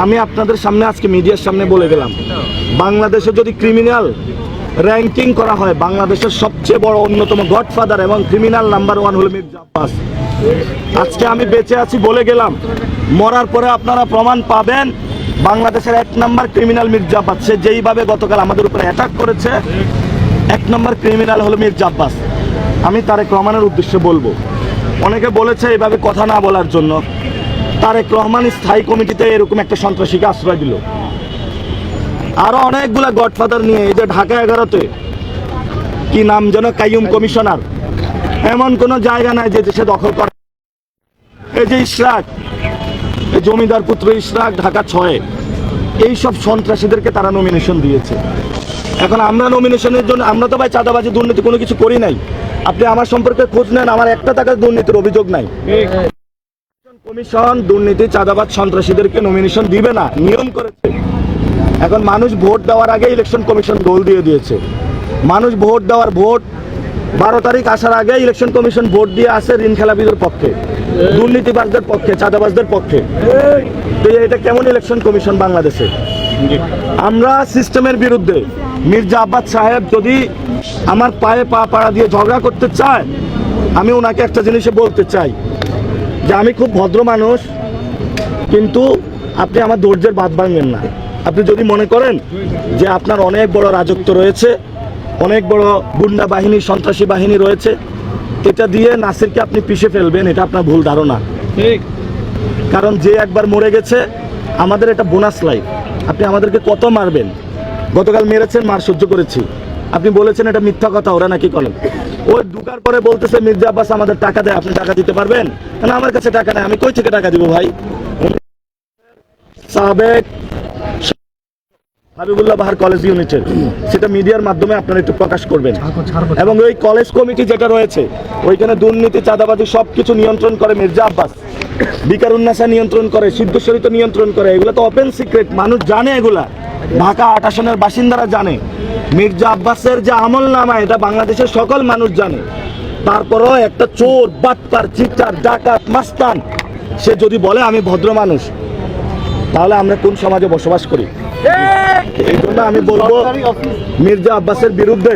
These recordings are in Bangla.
আমি আপনাদের সামনে আজকে মিডিয়ার সামনে বলে গেলাম, বাংলাদেশে যদি ক্রিমিনাল র্যাঙ্কিং করা হয়, বাংলাদেশের সবচেয়ে বড় অন্যতম গডফাদার এবং ক্রিমিনাল নাম্বার 1 হলো মির্জা আব্বাস। আজকে আমি বেঁচে আছি বলে গেলাম, মরার পরে আপনারা প্রমাণ পাবেন বাংলাদেশের 1 নম্বর ক্রিমিনাল মির্জা আব্বাস। সে যেইভাবে গতকাল আমাদের উপরে অ্যাটাক করেছে, 1 নম্বর ক্রিমিনাল হলো মির্জা আব্বাস। আমি তারেক রহমানের উদ্দেশ্যে বলবো, অনেকে বলেছে এইভাবে কথা না বলার জন্য। তারেক রহমান স্থায়ী কমিটিতে এরকম একটা সন্ত্রাসীকে আশ্রয় দিল, আরো অনেকগুলা গডফাদার নিয়ে। এই যে ঢাকা 11-তে কি নাম যেন, কাইয়ুম কমিশনার, এমন কোন জায়গা নাই যে দেশে দখল করে। এই যে ইশরাক, এই জমিদার পুত্র ইশরাক ঢাকা 6-এ, এইসব সন্ত্রাসীদেরকে তারা নমিনেশন দিয়েছে। এখন আমরা নমিনেশনের জন্য, আমরা তো ভাই চাঁদাবাজি দুর্নীতি কোনো কিছু করি নাই। আপনি আমার সম্পর্কে খোঁজ নেন, আমার 1 টাকার দুর্নীতির অভিযোগ নাই। কমিশন দুর্নীতি, চাঁদাবাজ, সন্ত্রাসীদেরকে নমিনেশন দিবে না, নিয়ম করেছে। এখন মানুষ ভোট দেওয়ার আগে ইলেকশন কমিশন গোল দিয়ে দিয়েছে। মানুষ ভোট 12 তারিখ আসার আগে ইলেকশন কমিশন ভোট দিয়ে আসে ঋণ খেলাপিদের পক্ষে, দুর্নীতিবাজদের পক্ষে, চাঁদাবাজদের পক্ষে। তো এটা কেমন ইলেকশন কমিশন বাংলাদেশে? আমরা সিস্টেমের বিরুদ্ধে। মির্জা আব্বাস সাহেব যদি আমার পায়ে পা পাড়া দিয়ে ঝগড়া করতে চায়, আমি ওনাকে একটা জিনিসে বলতে চাই যে আমি খুব ভদ্র মানুষ, কিন্তু আপনি আমার ধৈর্যের বাঁধ ভাঙবেন না। আপনি যদি মনে করেন যে আপনার অনেক বড় রাজত্ব রয়েছে, অনেক বড় গুন্ডা বাহিনী, সন্ত্রাসী বাহিনী রয়েছে, এটা দিয়ে নাসিরকে আপনি পিষে ফেলবেন, এটা আপনার ভুল ধারণা। কারণ যে একবার মরে গেছে, আমাদের এটা বোনাস লাইফ। আপনি আমাদেরকে কত মারবেন? গতকাল মেরেছেন, মার সহ্য করেছি। আপনি বলেছেন এটা মিথ্যা কথা, ওরা নাকি করেন। ওই ঢুকার পরে বলতেছে মির্জা আব্বাস আমাদের টাকা দেয়, আপনি টাকা দিতে পারবেন না? আমার কাছে টাকা নেই, আমি কই থেকে টাকা দিব ভাই? সাবেক হাবিবুল্লাহ বাহার কলেজ ইউনিটের, সেটা মিডিয়ার মাধ্যমে আপনারা একটু প্রকাশ করবেন। এবং ওই কলেজ কমিটি যেটা রয়েছে, ওইখানে দুর্নীতি, চাঁদাবাজি সবকিছু নিয়ন্ত্রণ করে মির্জা আব্বাস। বিকারুন্নাসা নিয়ন্ত্রণ করে, সিদ্ধেশ্বরী তো নিয়ন্ত্রণ করে। এগুলো তো ওপেন সিক্রেট, মানুষ জানে এগুলা। ঢাকা 8 আসনের বাসিন্দারা জানে মির্জা আব্বাসের যে আমল নামা, এটা বাংলাদেশের সকল মানুষ জানে। তারপরও একটা চোর, বাটপার, চিটার, ডাকাত, মাস্তান, সে যদি বলে আমি ভদ্র মানুষ, তাহলে আমরা কোন সমাজে বসবাস করি? এই জন্য আমি বলবো, মির্জা আব্বাসের বিরুদ্ধে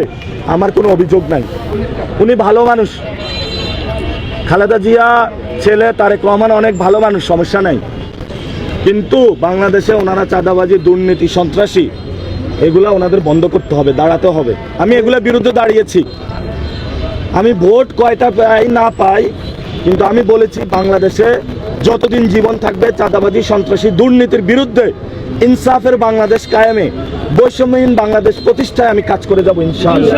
আমার কোনো অভিযোগ নাই। উনি ভালো মানুষ। খালেদা জিয়া ছেলে তারেক রহমান অনেক ভালো মানুষ, সমস্যা নাই। কিন্তু বাংলাদেশে ওনারা চাঁদাবাজি, দুর্নীতি, সন্ত্রাসী, এগুলা ওনাদের বন্ধ করতে হবে, দাঁড়াতে হবে। আমি এগুলোর বিরুদ্ধে দাঁড়িয়েছি। আমি ভোট কয়টা পাই না পাই, কিন্তু আমি বলেছি বাংলাদেশে যতদিন জীবন থাকবে, চাঁদাবাজি, সন্ত্রাসী, দুর্নীতির বিরুদ্ধে ইনসাফের বাংলাদেশ কায়েমে, বৈষম্যহীন বাংলাদেশ প্রতিষ্ঠায় আমি কাজ করে যাব ইনশাআল্লাহ।